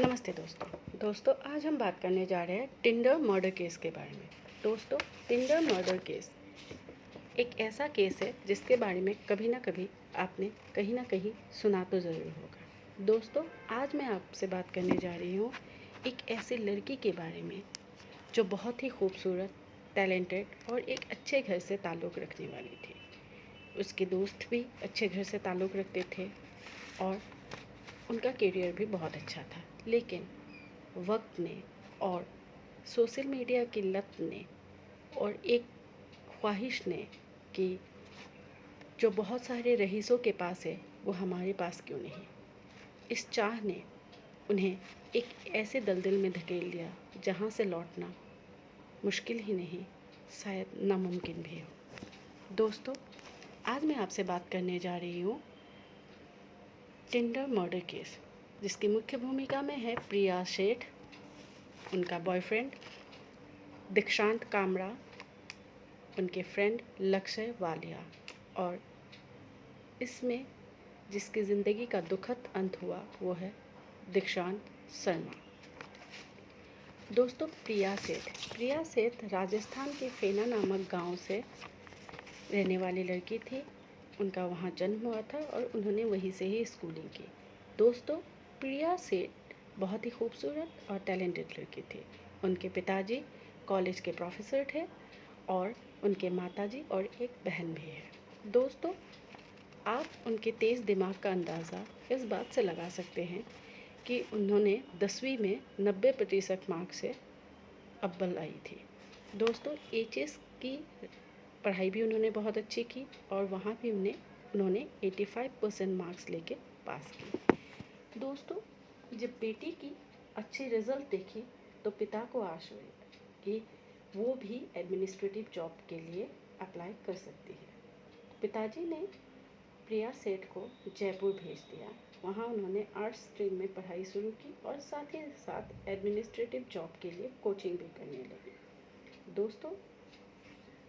नमस्ते दोस्तों आज हम बात करने जा रहे हैं टिंडर मर्डर केस के बारे में। दोस्तों, टिंडर मर्डर केस एक ऐसा केस है जिसके बारे में कभी ना कभी आपने कहीं ना कहीं सुना तो ज़रूर होगा। दोस्तों, आज मैं आपसे बात करने जा रही हूँ एक ऐसी लड़की के बारे में जो बहुत ही खूबसूरत, टैलेंटेड और एक अच्छे घर से ताल्लुक़ रखने वाली थी। उसके दोस्त भी अच्छे घर से ताल्लुक़ रखते थे और उनका करियर भी बहुत अच्छा था। लेकिन वक्त ने और सोशल मीडिया की लत ने और एक ख्वाहिश ने कि जो बहुत सारे रईसों के पास है वो हमारे पास क्यों नहीं, इस चाह ने उन्हें एक ऐसे दलदल में धकेल दिया जहाँ से लौटना मुश्किल ही नहीं, शायद नामुमकिन भी हो। दोस्तों, आज मैं आपसे बात करने जा रही हूँ टिंडर मर्डर केस, जिसकी मुख्य भूमिका में है प्रिया सेठ, उनका बॉयफ्रेंड दीक्षांत कामरा, उनके फ्रेंड लक्ष्य वालिया और इसमें जिसकी ज़िंदगी का दुखद अंत हुआ वो है दीक्षांत शर्मा। दोस्तों, प्रिया सेठ राजस्थान के फेना नामक गांव से रहने वाली लड़की थी। उनका वहाँ जन्म हुआ था और उन्होंने वहीं से ही स्कूलिंग की। दोस्तों, प्रिया सेठ बहुत ही खूबसूरत और टैलेंटेड लड़की थी। उनके पिताजी कॉलेज के प्रोफेसर थे और उनके माताजी और एक बहन भी है। दोस्तों, आप उनके तेज़ दिमाग का अंदाज़ा इस बात से लगा सकते हैं कि उन्होंने 10वीं में 90% मार्क्स से अव्वल आई थी। दोस्तों, एचएस की पढ़ाई भी उन्होंने बहुत अच्छी की और वहाँ भी उन्होंने 85% मार्क्स लेके पास की। दोस्तों, जब बेटी की अच्छी रिज़ल्ट देखी तो पिता को आश हुई कि वो भी एडमिनिस्ट्रेटिव जॉब के लिए अप्लाई कर सकती है। पिताजी ने प्रिया सेठ को जयपुर भेज दिया। वहाँ उन्होंने आर्ट्स स्ट्रीम में पढ़ाई शुरू की और साथ ही साथ एडमिनिस्ट्रेटिव जॉब के लिए कोचिंग भी करने लगी। दोस्तों,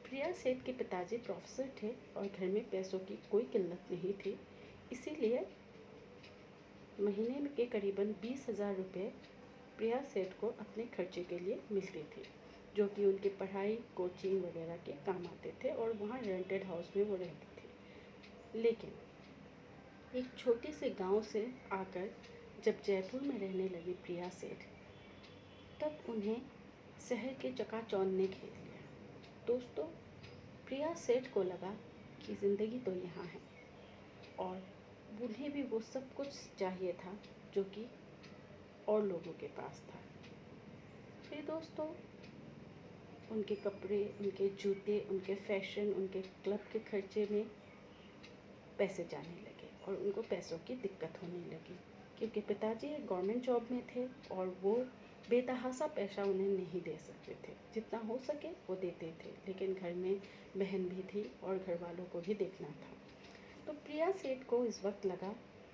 प्रिया सेठ के पिताजी प्रोफेसर थे और घर में पैसों की कोई किल्लत नहीं थी, इसीलिए महीने के करीबन 20,000 रुपये प्रिया सेठ को अपने खर्चे के लिए मिलते थे, जो कि उनकी पढ़ाई, कोचिंग वगैरह के काम आते थे और वहाँ रेंटेड हाउस में वो रहती थी। लेकिन एक छोटे से गांव से आकर जब जयपुर में रहने लगी प्रिया सेठ, तब उन्हें शहर के चकाचौंध ने घेर लिया। दोस्तों, प्रिया सेठ को लगा कि ज़िंदगी तो यहाँ है और उन्हें भी वो सब कुछ चाहिए था जो कि और लोगों के पास था। फिर दोस्तों, उनके कपड़े, उनके जूते, उनके फैशन, उनके क्लब के खर्चे में पैसे जाने लगे और उनको पैसों की दिक्कत होने लगी, क्योंकि पिताजी एक गवर्नमेंट जॉब में थे और वो बेतहासा पैसा उन्हें नहीं दे सकते थे। जितना हो सके वो देते थे, लेकिन घर में बहन भी थी और घर वालों को भी देखना था। तो प्रिया सेठ को इस वक्त लगा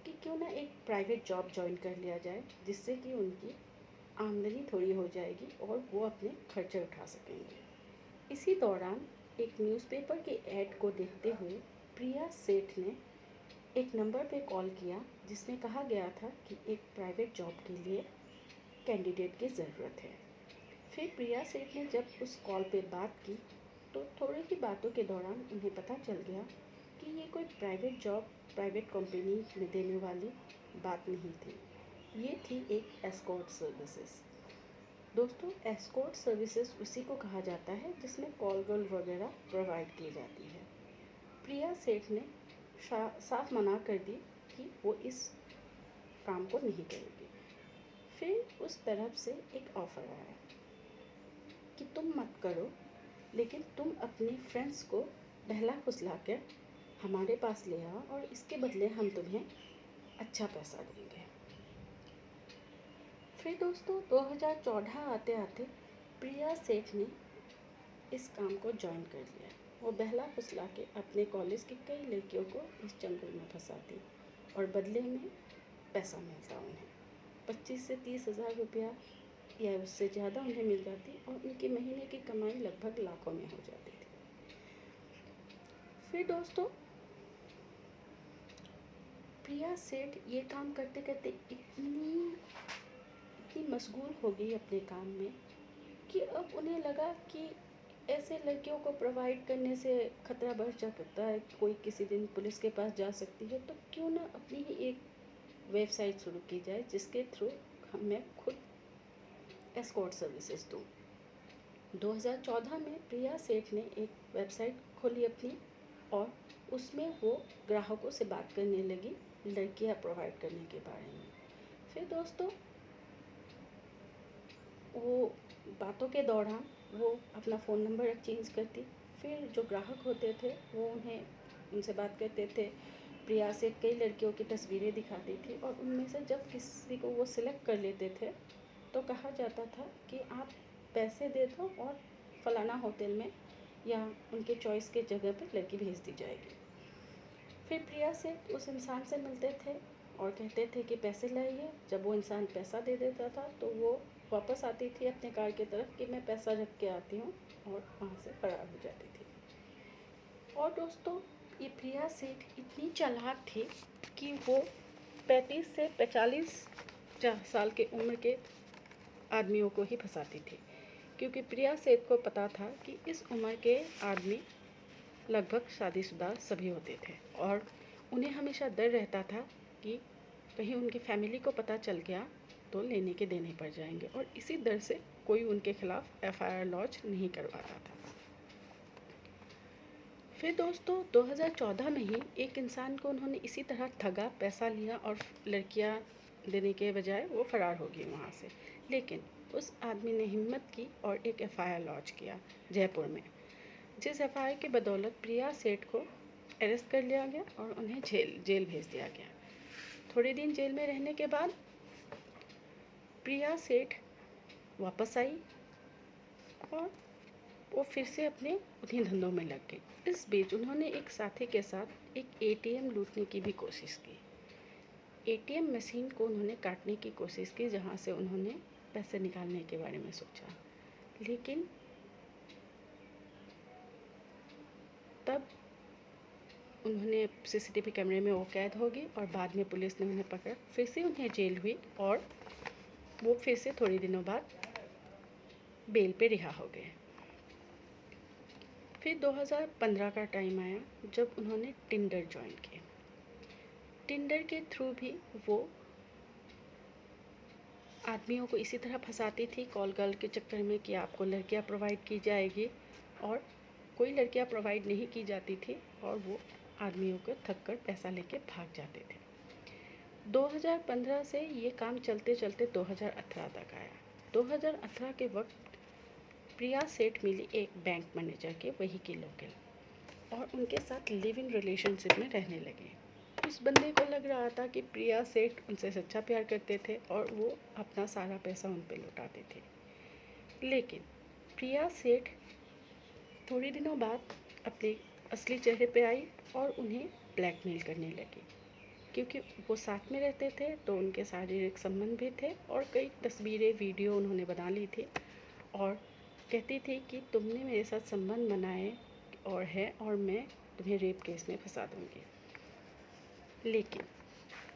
कि क्यों ना एक प्राइवेट जॉब ज्वाइन कर लिया जाए, जिससे कि उनकी आमदनी थोड़ी हो जाएगी और वो अपने खर्चे उठा सकेंगे। इसी दौरान एक न्यूज़पेपर के ऐड को देखते हुए प्रिया सेठ ने एक नंबर पे कॉल किया जिसमें कहा गया था कि एक प्राइवेट जॉब के लिए कैंडिडेट की ज़रूरत है। फिर प्रिया सेठ ने जब उस कॉल पे बात की तो थोड़ी ही बातों के दौरान उन्हें पता चल गया कि ये कोई प्राइवेट जॉब प्राइवेट कंपनी में देने वाली बात नहीं थी, ये थी एक एस्कॉर्ट सर्विसेज। दोस्तों, एस्कॉर्ट सर्विसेज उसी को कहा जाता है जिसमें कॉल गर्ल वगैरह प्रोवाइड की जाती है। प्रिया सेठ ने साफ मना कर दी कि वो इस काम को नहीं करेगी। फिर उस तरफ से एक ऑफ़र आया कि तुम मत करो, लेकिन तुम अपने फ्रेंड्स को बहला फुसला कर हमारे पास ले आओ और इसके बदले हम तुम्हें अच्छा पैसा देंगे। फिर दोस्तों, 2014 आते आते प्रिया सेठ ने इस काम को ज्वाइन कर लिया। वो बहला फुसला के अपने कॉलेज की कई लड़कियों को इस चंगुल में फंसाती और बदले में पैसा मिलता उन्हें 25 से 30,000 रुपया या उससे ज़्यादा उन्हें मिल जाती और उनकी महीने की कमाई लगभग लाखों में हो जाती थी। फिर दोस्तों, प्रिया सेठ ये काम करते करते इतनी मशगूल हो गई अपने काम में कि अब उन्हें लगा कि ऐसे लड़कियों को प्रोवाइड करने से खतरा बढ़ सकता है, कोई किसी दिन पुलिस के पास जा सकती है, तो क्यों ना अपनी ही एक वेबसाइट शुरू की जाए जिसके थ्रू मैं खुद एस्कॉर्ट सर्विसेज दूँ। 2014 में प्रिया सेठ ने एक वेबसाइट खोली अपनी, और उसमें वो ग्राहकों से बात करने लगी लड़कियां प्रोवाइड करने के बारे में। फिर दोस्तों, वो बातों के दौरान वो अपना फ़ोन नंबर चेंज करती। फिर जो ग्राहक होते थे वो उनसे बात करते थे। प्रिया से कई लड़कियों की तस्वीरें दिखाती थी, और उनमें से जब किसी को वो सिलेक्ट कर लेते थे तो कहा जाता था कि आप पैसे दे दो और फलाना होटल में या उनके चॉइस के जगह पर लड़की भेज दी जाएगी। फिर प्रिया से उस इंसान से मिलते थे और कहते थे कि पैसे लाइए। जब वो इंसान पैसा दे देता था तो वो वापस आती थी अपने कार की तरफ कि मैं पैसा रख के आती हूँ, और वहाँ से फरार हो जाती थी। और दोस्तों, ये प्रिया सेठ इतनी चालाक थी कि वो 35 से 45 साल के उम्र के आदमियों को ही फंसाती थी, क्योंकि प्रिया सेठ को पता था कि इस उम्र के आदमी लगभग शादीशुदा सभी होते थे, और उन्हें हमेशा डर रहता था कि कहीं उनकी फैमिली को पता चल गया तो लेने के देने पड़ जाएंगे, और इसी डर से कोई उनके खिलाफ FIR लॉन्च नहीं करवाता था। फिर दोस्तों, 2014 में ही एक इंसान को उन्होंने इसी तरह ठगा, पैसा लिया, और लड़कियां देने के बजाय वो फरार हो गई वहाँ से। लेकिन उस आदमी ने हिम्मत की और एक FIR लॉन्च किया जयपुर में, जिस FIR की बदौलत प्रिया सेठ को अरेस्ट कर लिया गया और उन्हें जेल भेज दिया गया। थोड़े दिन जेल में रहने के बाद प्रिया सेठ वापस आई, और वो फिर से अपने उन्हीं धंधों में लग गई। इस बीच उन्होंने एक साथी के साथ एक ATM लूटने की भी कोशिश की। ATM मशीन को उन्होंने काटने की कोशिश की, जहाँ से उन्होंने पैसे निकालने के बारे में सोचा, लेकिन तब उन्होंने CCTV कैमरे में वो कैद हो गई, और बाद में पुलिस ने उन्हें पकड़ा। फिर से उन्हें जेल हुई, और वो फिर से थोड़े दिनों बाद बेल पे रिहा हो गए। फिर 2015 का टाइम आया जब उन्होंने टिंडर ज्वाइन किया। टिंडर के थ्रू भी वो आदमियों को इसी तरह फंसाती थी कॉल गर्ल के चक्कर में कि आपको लड़कियां प्रोवाइड की जाएगी, और कोई लड़कियां प्रोवाइड नहीं की जाती थी, और वो आदमियों को ठग कर पैसा लेके भाग जाते थे। 2015 से ये काम चलते चलते 2018 तक आया। 2018 के वक्त प्रिया सेठ मिली एक बैंक मैनेजर के, वही की लोकल, और उनके साथ लिव इन रिलेशनशिप में रहने लगे। उस बंदे को लग रहा था कि प्रिया सेठ उनसे सच्चा प्यार करते थे और वो अपना सारा पैसा उन पे लौटाते थे। लेकिन प्रिया सेठ थोड़े दिनों बाद अपने असली चेहरे पे आई और उन्हें ब्लैकमेल करने लगी, क्योंकि वो साथ में रहते थे तो उनके शारीरिक संबंध भी थे, और कई तस्वीरें वीडियो उन्होंने बना ली थी, और कहती थी कि तुमने मेरे साथ संबंध बनाए और मैं तुम्हें रेप केस में फंसा दूंगी। लेकिन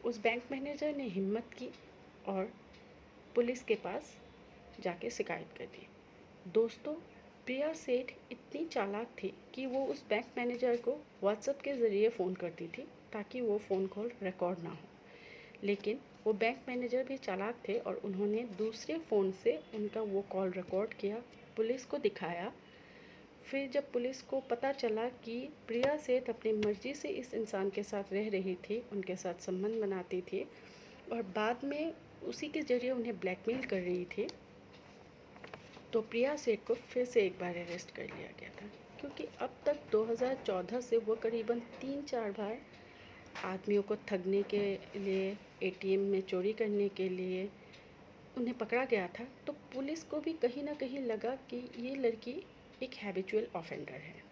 उस बैंक मैनेजर ने हिम्मत की और पुलिस के पास जाके शिकायत कर दी। दोस्तों, प्रिया सेठ इतनी चालाक थी कि वो उस बैंक मैनेजर को व्हाट्सएप के ज़रिए फ़ोन करती थी ताकि वो फ़ोन कॉल रिकॉर्ड ना हो। लेकिन वो बैंक मैनेजर भी चालाक थे और उन्होंने दूसरे फ़ोन से उनका वो कॉल रिकॉर्ड किया, पुलिस को दिखाया। फिर जब पुलिस को पता चला कि प्रिया सेठ अपनी मर्ज़ी से इस इंसान के साथ रह रही थी, उनके साथ संबंध बनाती थी और बाद में उसी के ज़रिए उन्हें ब्लैकमेल कर रही थी, तो प्रिया सेठ को फिर से एक बार अरेस्ट कर लिया गया था, क्योंकि अब तक 2014 से वो करीबन 3-4 बार आदमियों को ठगने के लिए, ATM में चोरी करने के लिए उन्हें पकड़ा गया था। तो पुलिस को भी कहीं ना कहीं लगा कि ये लड़की एक हैबिचुअल ऑफेंडर है।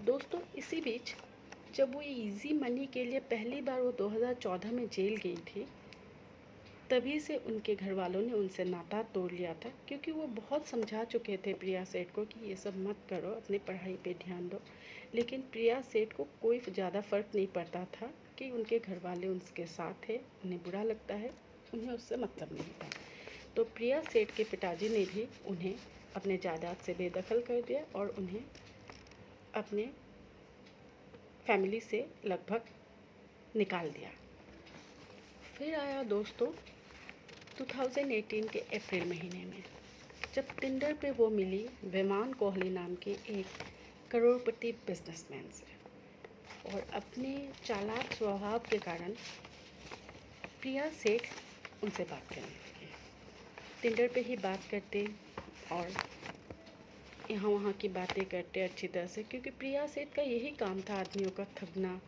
दोस्तों, इसी बीच जब वो इजी मनी के लिए पहली बार वो 2014 में जेल गई थी, तभी से उनके घर वालों ने उनसे नाता तोड़ लिया था, क्योंकि वो बहुत समझा चुके थे प्रिया सेठ को कि ये सब मत करो, अपनी पढ़ाई पे ध्यान दो। लेकिन प्रिया सेठ को कोई ज़्यादा फ़र्क नहीं पड़ता था कि उनके घर वाले उनके साथ थे, उन्हें बुरा लगता है, उन्हें उससे मतलब नहीं था। तो प्रिया सेठ के पिताजी ने भी उन्हें अपने जायदाद से बेदखल कर दिया और उन्हें अपने फैमिली से लगभग निकाल दिया। फिर आया दोस्तों 2018 के अप्रैल महीने में, जब टिंडर पे वो मिली विमान कोहली नाम के एक करोड़पति बिजनेसमैन से, और अपने चालाक स्वभाव के कारण प्रिया सेठ उनसे बात करने लगी। टिंडर पे ही बात करते और यहाँ वहाँ की बातें करते अच्छी तरह से, क्योंकि प्रिया सेठ का यही काम था आदमियों का ठगना,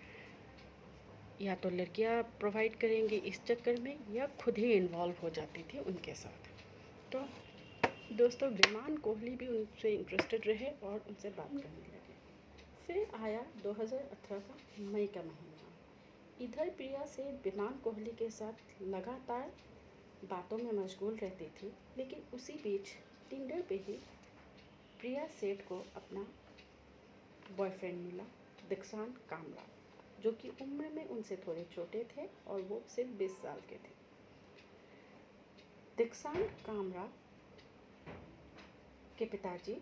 या तो लड़कियाँ प्रोवाइड करेंगी इस चक्कर में या खुद ही इन्वॉल्व हो जाती थी उनके साथ। तो दोस्तों विमान कोहली भी उनसे इंटरेस्टेड रहे और उनसे बात करने लगे। फिर आया 2018 का मई का महीना। इधर प्रिया से विमान कोहली के साथ लगातार बातों में मशगूल रहती थी, लेकिन उसी बीच टिंडर पे ही प्रिया सेठ को अपना बॉयफ्रेंड मिला, दीक्षांत कामरा, जो कि उम्र में उनसे थोड़े छोटे थे और वो सिर्फ 20 साल के थे। दीक्षांत कामरा के पिताजी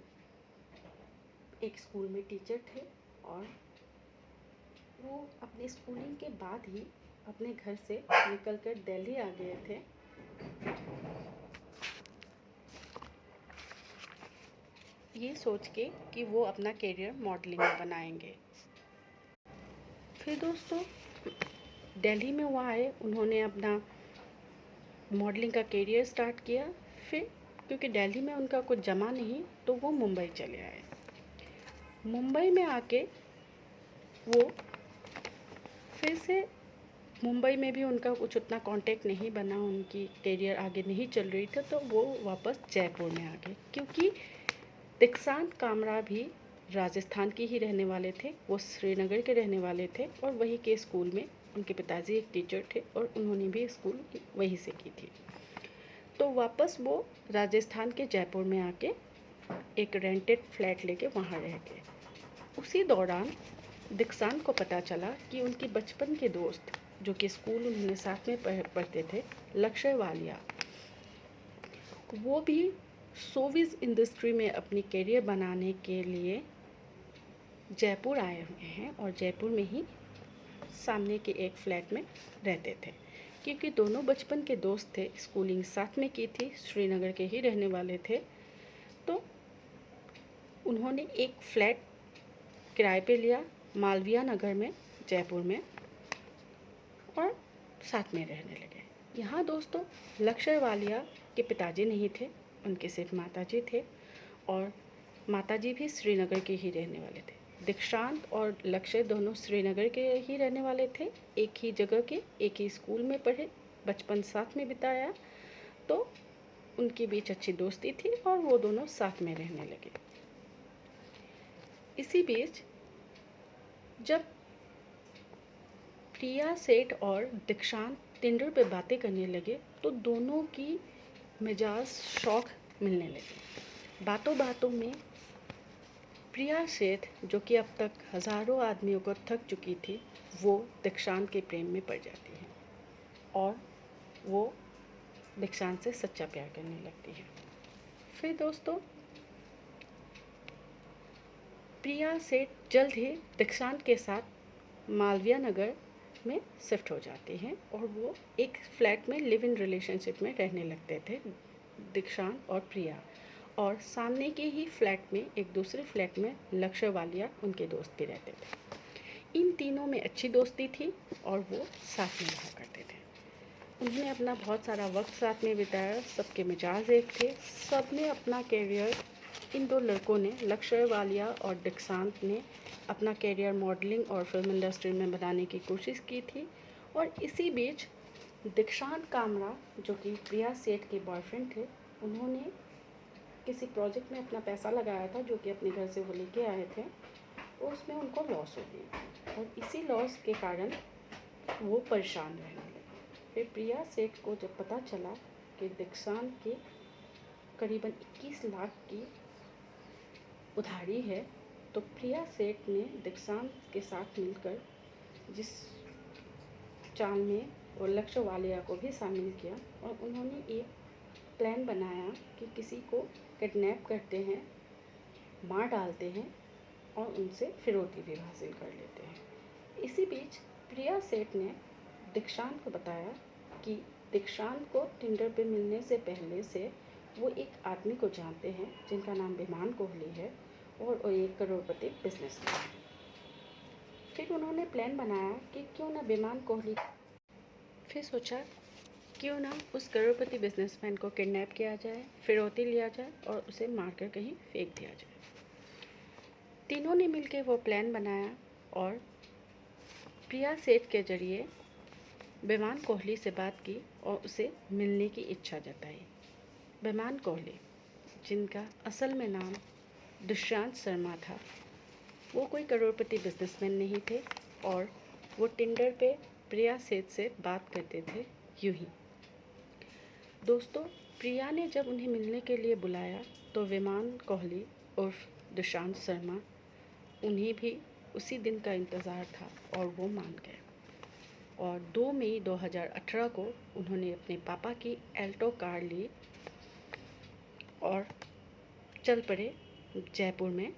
एक स्कूल में टीचर थे और वो अपने स्कूलिंग के बाद ही अपने घर से निकलकर दिल्ली आ गए थे ये सोच के कि वो अपना करियर मॉडलिंग में बनाएंगे। फिर दोस्तों दिल्ली में वो आए, उन्होंने अपना मॉडलिंग का करियर स्टार्ट किया। फिर क्योंकि दिल्ली में उनका कुछ जमा नहीं तो वो मुंबई चले आए। मुंबई में आके वो फिर से मुंबई में भी उनका कुछ उतना कांटेक्ट नहीं बना, उनकी करियर आगे नहीं चल रही थी, तो वो वापस जयपुर में आ गए। क्योंकि दीक्षांत कामरा भी राजस्थान के ही रहने वाले थे, वो श्रीनगर के रहने वाले थे और वहीं के स्कूल में उनके पिताजी एक टीचर थे और उन्होंने भी स्कूल वहीं से की थी। तो वापस वो राजस्थान के जयपुर में आके एक रेंटेड फ्लैट लेके वहाँ रह गए। उसी दौरान दीक्षांत को पता चला कि उनकी बचपन के दोस्त, जो कि स्कूल उन्होंने साथ में पढ़ते थे, लक्ष्य वालिया, वो भी शोबिज़ इंडस्ट्री में अपनी करियर बनाने के लिए जयपुर आए हुए हैं और जयपुर में ही सामने के एक फ्लैट में रहते थे। क्योंकि दोनों बचपन के दोस्त थे, स्कूलिंग साथ में की थी, श्रीनगर के ही रहने वाले थे, तो उन्होंने एक फ्लैट किराए पे लिया मालवीय नगर में जयपुर में और साथ में रहने लगे। यहाँ दोस्तों लक्ष्य वालिया के पिताजी नहीं थे, उनके सिर्फ माताजी थे और माताजी भी श्रीनगर के ही रहने वाले थे। दीक्षांत और लक्ष्य दोनों श्रीनगर के ही रहने वाले थे, एक ही जगह के, एक ही स्कूल में पढ़े, बचपन साथ में बिताया, तो उनके बीच अच्छी दोस्ती थी और वो दोनों साथ में रहने लगे। इसी बीच जब प्रिया सेठ और दीक्षांत टिंडर पे बातें करने लगे तो दोनों की मिजाज शौक मिलने लगे। बातों बातों में प्रिया सेठ, जो कि अब तक हज़ारों आदमियों को ठग चुकी थी, वो दीक्षांत के प्रेम में पड़ जाती है और वो दीक्षांत से सच्चा प्यार करने लगती है। फिर दोस्तों प्रिया सेठ जल्द ही दीक्षांत के साथ मालवीय नगर में शिफ्ट हो जाती हैं और वो एक फ्लैट में लिव इन रिलेशनशिप में रहने लगते थे, दीक्षांत और प्रिया। और सामने के ही फ्लैट में, एक दूसरे फ्लैट में लक्ष्य वालिया उनके दोस्त भी रहते थे। इन तीनों में अच्छी दोस्ती थी और वो साथ में रहा करते थे। उन्होंने अपना बहुत सारा वक्त साथ में बिताया, सबके मिजाज एक थे, सब ने अपना कैरियर, इन दो लड़कों ने, लक्ष्य वालिया और दीक्षांत ने अपना कैरियर मॉडलिंग और फिल्म इंडस्ट्री में बनाने की कोशिश की थी। और इसी बीच दीक्षांत कामरा, जो कि प्रिया सेठ के बॉयफ्रेंड थे, उन्होंने किसी प्रोजेक्ट में अपना पैसा लगाया था जो कि अपने घर से वो लेके आए थे, और उसमें उनको लॉस हो गई और इसी लॉस के कारण वो परेशान रहने लगे। फिर प्रिया सेठ को जब पता चला कि दीक्षांत के करीबन 21 लाख की उधारी है, तो प्रिया सेठ ने दीक्षांत के साथ मिलकर जिस चाल में और लक्ष्य वालिया को भी शामिल किया और उन्होंने एक प्लान बनाया कि किसी को किडनैप करते हैं, मार डालते हैं और उनसे फिरौती भी हासिल कर लेते हैं। इसी बीच प्रिया सेठ ने दीक्षांत को बताया कि दीक्षांत को टिंडर पे मिलने से पहले से वो एक आदमी को जानते हैं जिनका नाम विमान कोहली है और वो एक करोड़पति बिजनेसमैन है। फिर उन्होंने प्लान बनाया कि क्यों ना विमान कोहली, फिर सोचा क्यों ना उस करोड़पति बिजनेसमैन को किडनैप किया जाए, फिरौती लिया जाए और उसे मारकर कहीं फेंक दिया जाए। तीनों ने मिलकर वो प्लान बनाया और प्रिया सेठ के जरिए विमान कोहली से बात की और उसे मिलने की इच्छा जताई। विमान कोहली, जिनका असल में नाम दुष्यंत शर्मा था, वो कोई करोड़पति बिजनेसमैन नहीं थे और वो टिंडर पे प्रिया सेठ से बात करते थे यूं ही। दोस्तों, प्रिया ने जब उन्हें मिलने के लिए बुलाया तो विमान कोहली उर्फ दुष्यंत शर्मा, उन्हें भी उसी दिन का इंतज़ार था और वो मान गए। और 2 मई 2018 को उन्होंने अपने पापा की एल्टो कार ली और चल पड़े जयपुर में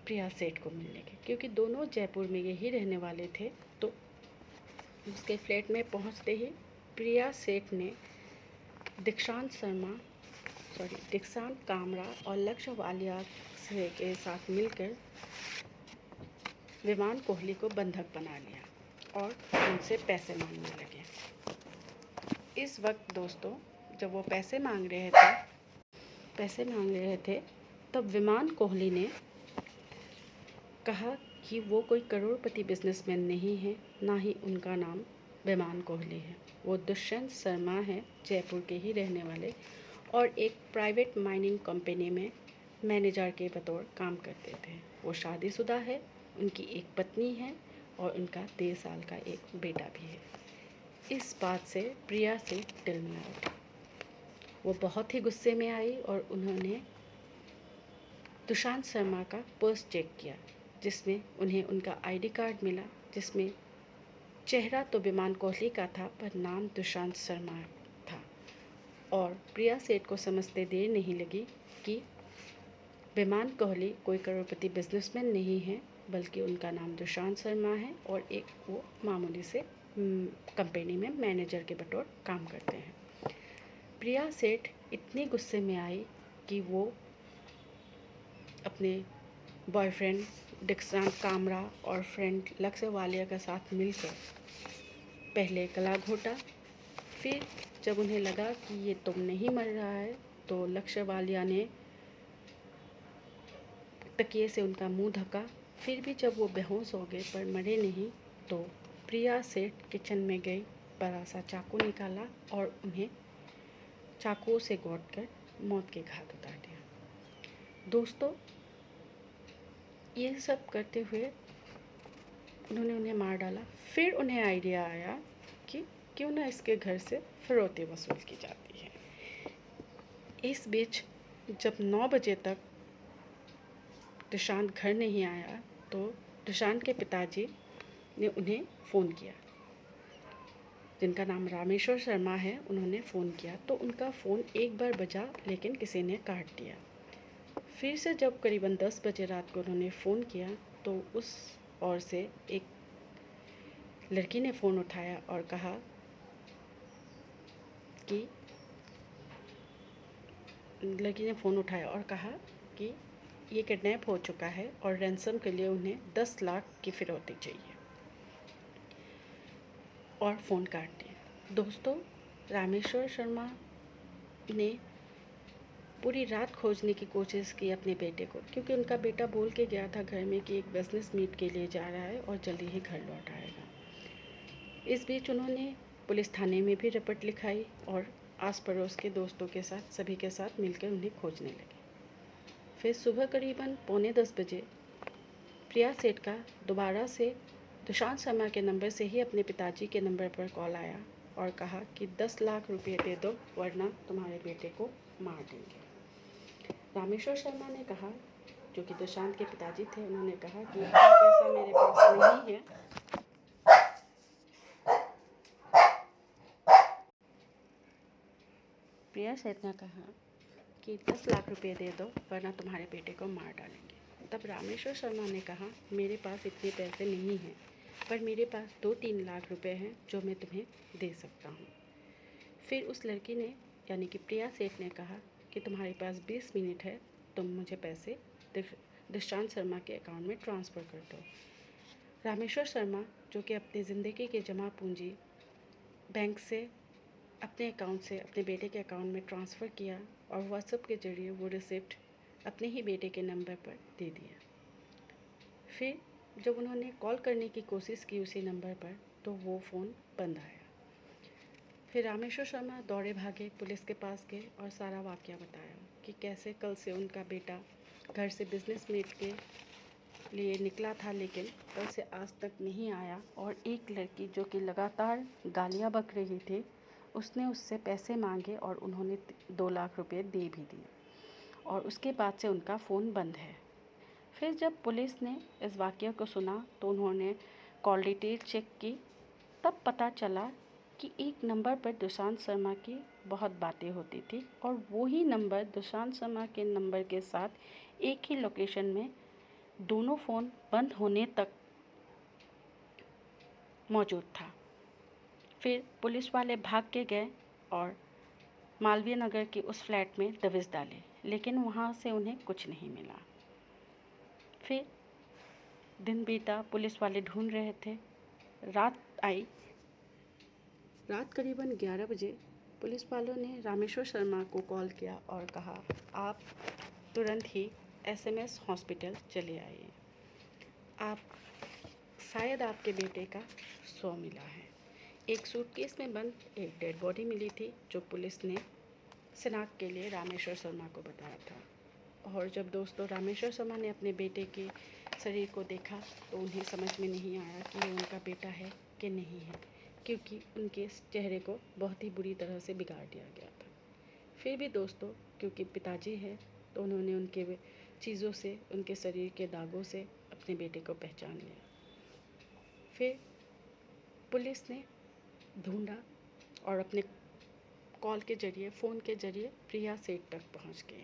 प्रिया सेठ को मिलने के, क्योंकि दोनों जयपुर में यही रहने वाले थे। तो उसके फ्लैट में पहुंचते ही प्रिया सेठ ने दीक्षांत कामरा और लक्ष्य वालिया के साथ मिलकर विमान कोहली को बंधक बना लिया और उनसे पैसे मांगने लगे। इस वक्त दोस्तों, जब वो पैसे मांग रहे थे तब विमान कोहली ने कहा कि वो कोई करोड़पति बिजनेसमैन नहीं है, ना ही उनका नाम विमान कोहली है। वो दुष्यंत शर्मा है, जयपुर के ही रहने वाले, और एक प्राइवेट माइनिंग कंपनी में मैनेजर के बतौर काम करते थे। वो शादीशुदा है, उनकी एक पत्नी है और उनका 13 साल का एक बेटा भी है। इस बात से प्रिया से टिलमिला उठी। वो बहुत ही गुस्से में आई और उन्होंने दुष्यंत शर्मा का पर्स चेक किया, जिसमें उन्हें उनका आईडी कार्ड मिला, जिसमें चेहरा तो विमान कोहली का था पर नाम दुष्यंत शर्मा था। और प्रिया सेठ को समझते देर नहीं लगी कि विमान कोहली कोई करोड़पति बिजनेसमैन नहीं है, बल्कि उनका नाम दुष्यंत शर्मा है और एक वो मामूली से कंपनी में मैनेजर के बतौर काम करते हैं। प्रिया सेठ इतने गुस्से में आई कि वो अपने बॉयफ्रेंड दीक्षांत कामरा और फ्रेंड लक्ष्य वालिया के साथ मिलकर पहले गला घोटा। फिर जब उन्हें लगा कि ये तुम नहीं मर रहा है तो लक्ष्य वालिया ने तकिए से उनका मुंह ढका। फिर भी जब वो बेहोश हो गए पर मरे नहीं तो प्रिया सेठ किचन में गई, बड़ा सा चाकू निकाला और उन्हें चाकू से गोदकर मौत के घाट उतार दिया। दोस्तों, ये सब करते हुए उन्होंने उन्हें मार डाला। फिर उन्हें आइडिया आया कि क्यों ना इसके घर से फिरौती वसूल की जाती है। इस बीच जब 9 बजे तक दुष्यंत घर नहीं आया तो दुष्यंत के पिताजी ने उन्हें फ़ोन किया, जिनका नाम रामेश्वर शर्मा है। उन्होंने फ़ोन किया तो उनका फ़ोन एक बार बजा, लेकिन किसी ने काट दिया। फिर से जब करीबन 10 बजे रात को उन्होंने फ़ोन किया तो उस ओर से एक लड़की ने फ़ोन उठाया और कहा कि ये किडनैप हो चुका है और रैंसम के लिए उन्हें 10 लाख की फिरौती चाहिए, और फ़ोन काट दिया। दोस्तों, रामेश्वर शर्मा ने पूरी रात खोजने की कोशिश की अपने बेटे को, क्योंकि उनका बेटा बोल के गया था घर में कि एक बिजनेस मीट के लिए जा रहा है और जल्दी ही घर लौट आएगा। इस बीच उन्होंने पुलिस थाने में भी रिपोर्ट लिखाई और आस पड़ोस के दोस्तों के साथ सभी के साथ मिलकर उन्हें खोजने लगे। फिर सुबह करीबन 9:45 बजे प्रिया सेठ का दोबारा से दुष्यंत शर्मा के नंबर से ही अपने पिताजी के नंबर पर कॉल आया और कहा कि 10 लाख रुपये दे दो वरना तुम्हारे बेटे को मार देंगे। रामेश्वर शर्मा ने कहा, जो कि दुष्यंत के पिताजी थे, उन्होंने कहा कि इतना पैसा मेरे पास नहीं है, प्रिया सेठ ने कहा कि 10 लाख रुपए दे दो वरना तुम्हारे बेटे को मार डालेंगे। तब रामेश्वर शर्मा ने कहा, मेरे पास इतने पैसे नहीं हैं, पर मेरे पास 2-3 लाख रुपए हैं जो मैं तुम्हें दे सकता हूँ। फिर उस लड़की ने यानी कि प्रिया सेठ ने कहा कि तुम्हारे पास 20 मिनट है, तुम मुझे पैसे दृष्टांत शर्मा के अकाउंट में ट्रांसफ़र कर दो। रामेश्वर शर्मा जो कि अपनी ज़िंदगी की जमा पूंजी बैंक से अपने अकाउंट से अपने बेटे के अकाउंट में ट्रांसफ़र किया और व्हाट्सएप के ज़रिए वो रिसिप्ट अपने ही बेटे के नंबर पर दे दिया। फिर जब उन्होंने कॉल करने की कोशिश की उसी नंबर पर तो वो फ़ोन बंद आया। फिर रामेश्वर शर्मा दौड़े भागे, पुलिस के पास गए और सारा वाक़या बताया कि कैसे कल से उनका बेटा घर से बिज़नेस मीट के लिए निकला था, लेकिन कल से आज तक नहीं आया। और एक लड़की जो कि लगातार गालियाँ बक रही थी, उसने उससे पैसे मांगे और उन्होंने 2 लाख रुपए दे भी दिए और उसके बाद से उनका फ़ोन बंद है। फिर जब पुलिस ने इस वाक़ये को सुना तो उन्होंने कॉल डिटेल चेक की, तब पता चला कि एक नंबर पर दुशांत शर्मा की बहुत बातें होती थी और वही नंबर दुशांत शर्मा के नंबर के साथ एक ही लोकेशन में दोनों फ़ोन बंद होने तक मौजूद था। फिर पुलिस वाले भाग के गए और मालवीय नगर के उस फ्लैट में दबिश डाले, लेकिन वहाँ से उन्हें कुछ नहीं मिला। फिर दिन बीता, पुलिस वाले ढूंढ रहे थे। रात आई, रात करीबन 11 बजे पुलिस वालों ने रामेश्वर शर्मा को कॉल किया और कहा, आप तुरंत ही SMS हॉस्पिटल चले आइए, आप शायद आपके बेटे का शव मिला है। एक सूटकेस में बंद एक डेड बॉडी मिली थी जो पुलिस ने शिनाख्त के लिए रामेश्वर शर्मा को बताया था। और जब दोस्तों रामेश्वर शर्मा ने अपने बेटे के शरीर को देखा तो उन्हें समझ में नहीं आया कि ये उनका बेटा है कि नहीं है, क्योंकि उनके चेहरे को बहुत ही बुरी तरह से बिगाड़ दिया गया था। फिर भी दोस्तों, क्योंकि पिताजी है तो उन्होंने उनके चीज़ों से, उनके शरीर के दागों से अपने बेटे को पहचान लिया। फिर पुलिस ने ढूंढा और अपने कॉल के ज़रिए, फ़ोन के ज़रिए प्रिया सेठ तक पहुंच गए।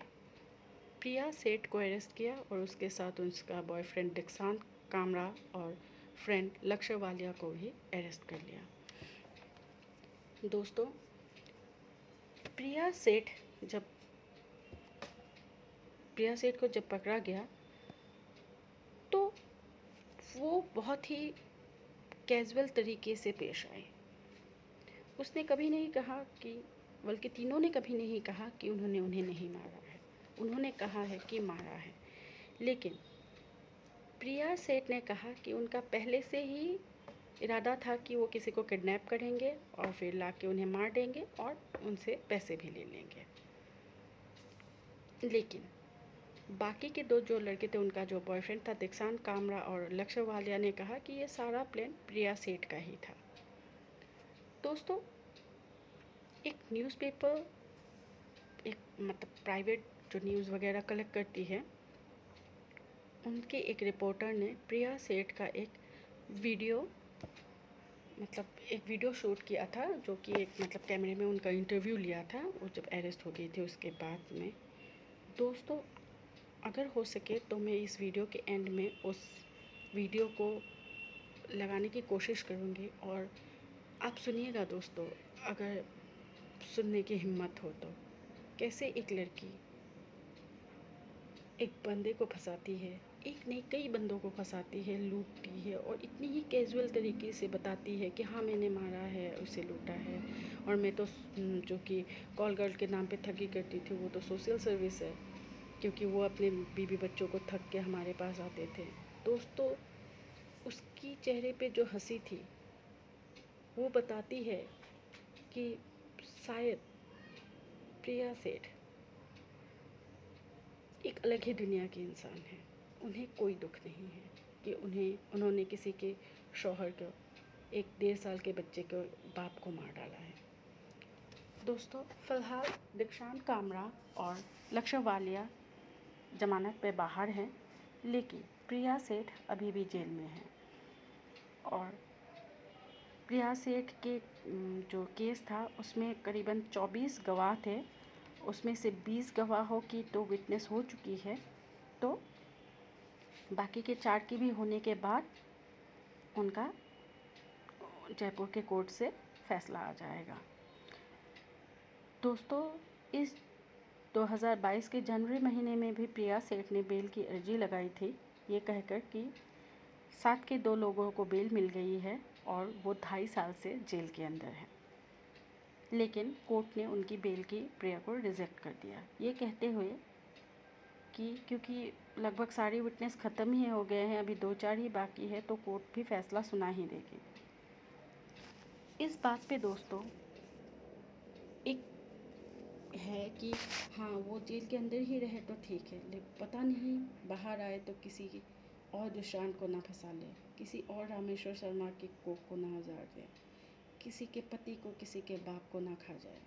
प्रिया सेठ को अरेस्ट किया और उसके साथ उसका बॉयफ्रेंड दीक्षांत कामरा और फ्रेंड लक्ष्य वालिया को भी अरेस्ट कर लिया। दोस्तों, प्रिया सेठ को जब पकड़ा गया तो वो बहुत ही कैजुअल तरीके से पेश आई। उसने कभी नहीं कहा कि, बल्कि तीनों ने कभी नहीं कहा कि उन्होंने उन्हें नहीं मारा है। उन्होंने कहा है कि मारा है, लेकिन प्रिया सेठ ने कहा कि उनका पहले से ही इरादा था कि वो किसी को किडनैप करेंगे और फिर लाके उन्हें मार देंगे और उनसे पैसे भी ले लेंगे। लेकिन बाकी के दो जो लड़के थे, उनका जो बॉयफ्रेंड था दीक्षांत कामरा और लक्ष्य वालिया ने कहा कि ये सारा प्लान प्रिया सेठ का ही था। दोस्तों, एक न्यूज़पेपर, एक मतलब प्राइवेट जो न्यूज़ वगैरह कलेक्ट करती है, उनके एक रिपोर्टर ने प्रिया सेठ का एक वीडियो शूट किया था, जो कि एक कैमरे में उनका इंटरव्यू लिया था वो जब अरेस्ट हो गई थी उसके बाद में। दोस्तों, अगर हो सके तो मैं इस वीडियो के एंड में उस वीडियो को लगाने की कोशिश करूँगी और आप सुनिएगा दोस्तों, अगर सुनने की हिम्मत हो तो। कैसे एक लड़की एक बंदे को फंसाती है, एक नहीं कई बंदों को फंसाती है, लूटती है और इतनी ही कैजुअल तरीके से बताती है कि हाँ मैंने मारा है, उसे लूटा है और मैं तो जो कि कॉल गर्ल के नाम पे ठगी करती थी, वो तो सोशल सर्विस है, क्योंकि वो अपने बीवी बच्चों को ठग के हमारे पास आते थे। दोस्तों, उसकी चेहरे पे जो हंसी थी वो बताती है कि शायद प्रिया सेठ एक अलग ही दुनिया के इंसान हैं। उन्हें कोई दुख नहीं है कि उन्होंने किसी के शौहर को, एक 1.5 साल के बच्चे के बाप को मार डाला है। दोस्तों, फ़िलहाल दीक्षांत कामरा और लक्ष्य वालिया जमानत पे बाहर हैं, लेकिन प्रिया सेठ अभी भी जेल में हैं। और प्रिया सेठ के जो केस था उसमें करीबन 24 गवाह थे उसमें से 20 गवाहों की तो विटनेस हो चुकी है, तो बाकी के 4 की भी होने के बाद उनका जयपुर के कोर्ट से फैसला आ जाएगा। दोस्तों, इस 2022 के जनवरी महीने में भी प्रिया सेठ ने बेल की अर्जी लगाई थी, ये कहकर कि साथ के 2 लोगों को बेल मिल गई है और वो 2.5 साल से जेल के अंदर हैं। लेकिन कोर्ट ने उनकी बेल की प्रिया को रिजेक्ट कर दिया, ये कहते हुए कि क्योंकि लगभग सारी विटनेस ख़त्म ही हो गए हैं, अभी 2-4 ही बाकी है, तो कोर्ट भी फैसला सुना ही देगी। इस बात पे दोस्तों एक है कि हाँ, वो जेल के अंदर ही रहे तो ठीक है, लेकिन पता नहीं बाहर आए तो किसी और दुष्यंत को ना फंसा ले, किसी और रामेश्वर शर्मा के कोख को ना उजाड़ दे, किसी के पति को, किसी के बाप को ना खा जाए।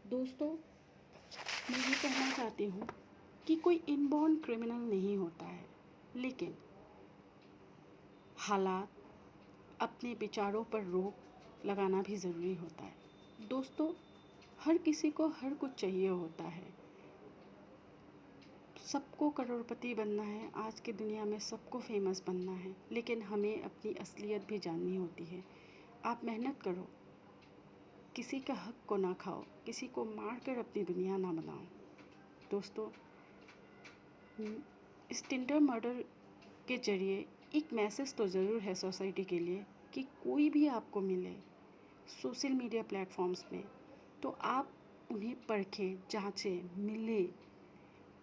दोस्तों, मैं ये कहना चाहती हूँ कि कोई इनबॉर्न क्रिमिनल नहीं होता है, लेकिन हालात, अपने विचारों पर रोक लगाना भी ज़रूरी होता है। दोस्तों, हर किसी को हर कुछ चाहिए होता है, सबको करोड़पति बनना है, आज की दुनिया में सबको फेमस बनना है, लेकिन हमें अपनी असलियत भी जाननी होती है। आप मेहनत करो, किसी का हक को ना खाओ, किसी को मार कर अपनी दुनिया ना बनाओ। दोस्तों, इस टिंडर मर्डर के ज़रिए एक मैसेज तो ज़रूर है सोसाइटी के लिए कि कोई भी आपको मिले सोशल मीडिया प्लेटफॉर्म्स में, तो आप उन्हें परखें, जांचें, मिलें,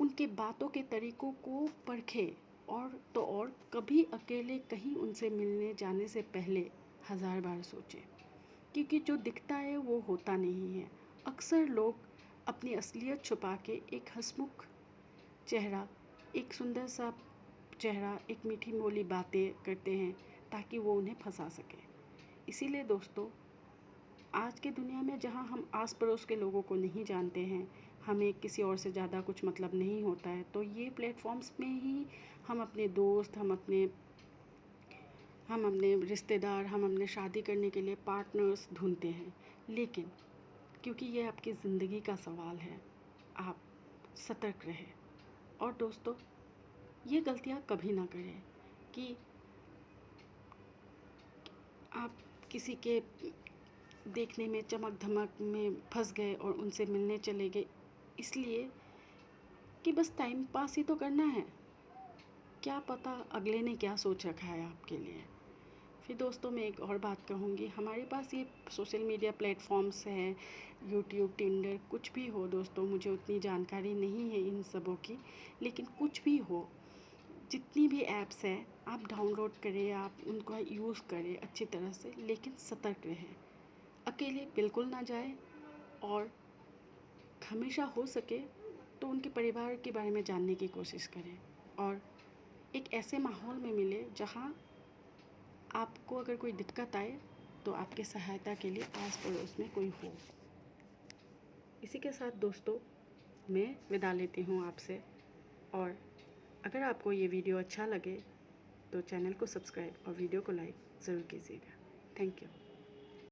उनके बातों के तरीक़ों को परखें, और तो और कभी अकेले कहीं उनसे मिलने जाने से पहले 1000 बार सोचें, क्योंकि जो दिखता है वो होता नहीं है। अक्सर लोग अपनी असलियत छुपा के एक हंसमुख चेहरा, एक सुंदर सा चेहरा, एक मीठी बोली बातें करते हैं ताकि वो उन्हें फंसा सके। इसीलिए दोस्तों, आज की दुनिया में जहाँ हम आस पड़ोस के लोगों को नहीं जानते हैं, हमें किसी और से ज़्यादा कुछ मतलब नहीं होता है, तो ये प्लेटफॉर्म्स में ही हम अपने दोस्त, हम अपने रिश्तेदार, हम अपने शादी करने के लिए पार्टनर्स ढूंढते हैं। लेकिन क्योंकि ये आपकी ज़िंदगी का सवाल है, आप सतर्क रहें। और दोस्तों, ये गलतियाँ कभी ना करें कि आप किसी के देखने में चमक धमक में फंस गए और उनसे मिलने चले गए, इसलिए कि बस टाइम पास ही तो करना है। क्या पता अगले ने क्या सोच रखा है आपके लिए। फिर दोस्तों, मैं एक और बात कहूँगी, हमारे पास ये सोशल मीडिया प्लेटफॉर्म्स हैं, यूट्यूब, टिंडर, कुछ भी हो दोस्तों, मुझे उतनी जानकारी नहीं है इन सबों की, लेकिन कुछ भी हो, जितनी भी ऐप्स हैं, आप डाउनलोड करें, आप उनका यूज़ करें अच्छी तरह से, लेकिन सतर्क रहें, अकेले बिल्कुल ना जाएं, और हमेशा हो सके तो उनके परिवार के बारे में जानने की कोशिश करें, और एक ऐसे माहौल में मिले जहाँ आपको अगर कोई दिक्कत आए तो आपके सहायता के लिए आस पड़ोस में कोई हो। इसी के साथ दोस्तों, मैं विदा लेती हूँ आपसे, और अगर आपको ये वीडियो अच्छा लगे तो चैनल को सब्सक्राइब और वीडियो को लाइक ज़रूर कीजिएगा। Thank you.